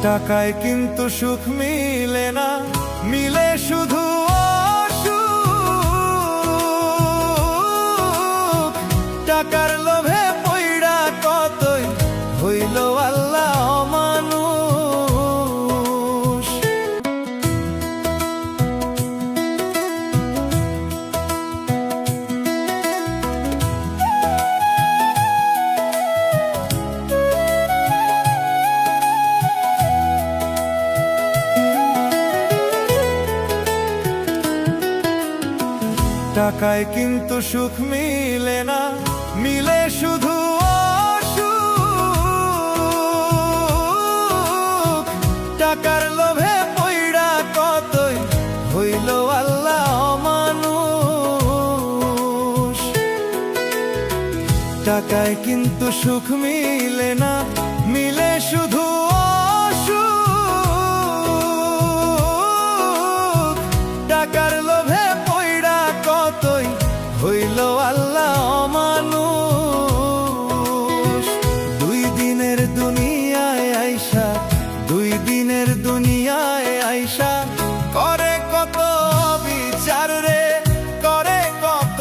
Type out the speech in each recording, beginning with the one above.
টাকায় কিন্তু সুখ মিলে না, মিলে শুধু অসুখ। টাকার লোভে পইড়া কতই হইল আল্লাহ অমানুষ। টাকায় কিন্তু সুখ মিলে না, মিলে শুধু অসুখ। টাকার লোভে পইড়া কতই হইল আল্লাহ অমানুষ। টাকায় কিন্তু সুখ মিলে না, মিলে শুধু অসুখ। টাকার লোভে হইল আল্লাহ অমানুষ। দুই দিনের দুনিয়ায় আইসা, দুই দিনের দুনিয়ায় আইসা করে কত বিচার রে, করে কত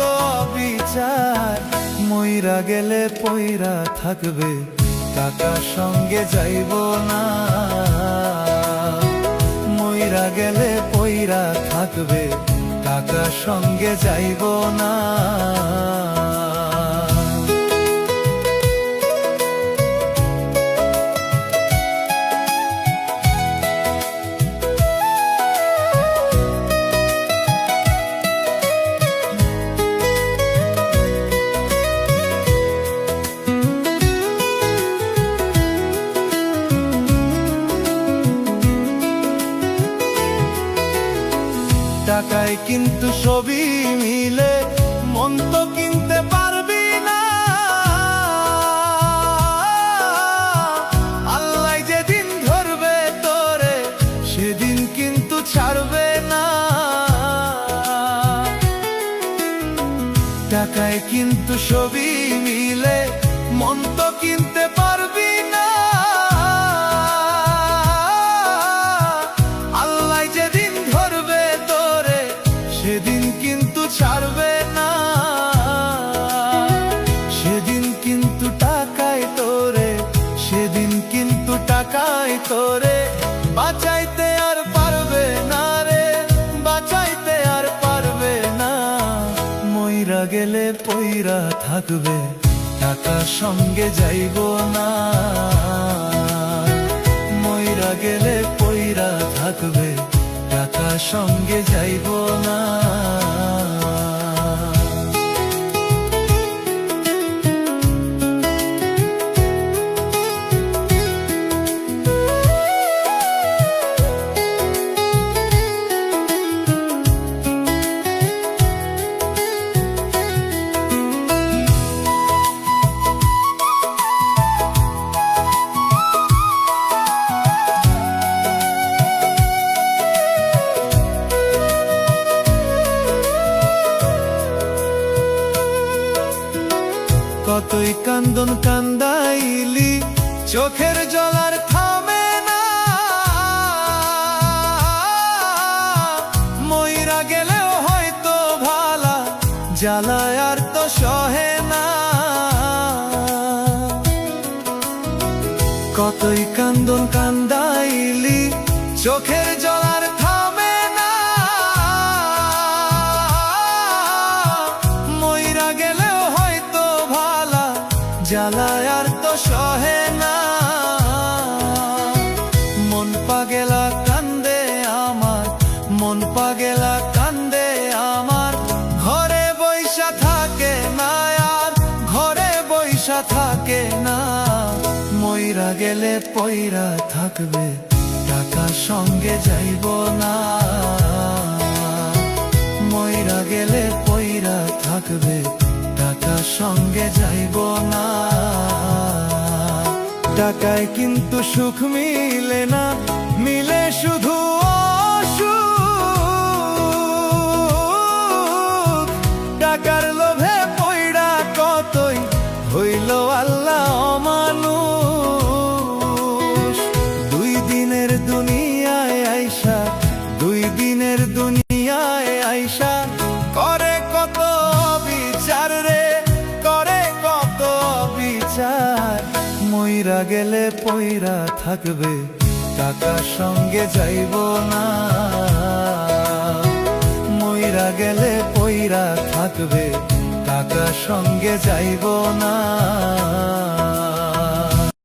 বিচার। মইরা গেলে পইরা থাকবে, টাকা সঙ্গে যাইব না। মইরা গেলে পইরা থাকবে, টাকা সঙ্গে যাইব না। টাকায় কিন্তু সবই মিলে, মন তো কিনতে পারবি না। আল্লাহ যেদিন ধরবে তোরে, সেদিন কিন্তু ছাড়বে না। টাকায় কিন্তু সবই মিলে, মন তো কিনতে পারবি না। আল্লাহ যেদিন ধরবে তোরে, সেদিন কিন্তু ছাড়বে না। সেদিন কিন্তু টাকায় তোরে, সেদিন কিন্তু টাকায় তোরে বাঁচাইতে আর পারবে না রে, বাঁচাইতে আর পারবে না। মইরা গেলে পইরা থাকবে, টাকা সঙ্গে যাইব না। মইরা গেলে পইরা থাকবে, টাকা সঙ্গে যাইব না। কতই কান্দন কান্দাইলি, চোখের জল আর থামে না। মইরা গেলেও হয়তো ভালা, জ্বালায় আর তো সহে না। কতই কান্দন কান্দাইলি, চোখের জল আর থামে না। মইরা গেলেও হয়তো ভালা, জ্বালায় আর তো সহে না। মন পাগেলা কান্দে আমার, মন পাগেলা কান্দে আমার। ঘরে বইসা থাকে না আর, ঘরে বইসা থাকে না। মইরা গেলে পইরা থাকবে, টাকা সঙ্গে যাইব না। মইরা গেলে পইরা থাকবে, টাকা সঙ্গে যাইব না। টাকায় কিন্তু সুখ মিলে না, মিলে শুধু অসুখ। টাকার লোভে পইড়া কতই হইল আল্লাহ অমানুষ। দুই দিনে গেলে পইরা থাকবে, টাকা সঙ্গে যাইব না। মইরা গেলে পইরা থাকবে, টাকা সঙ্গে যাইব না।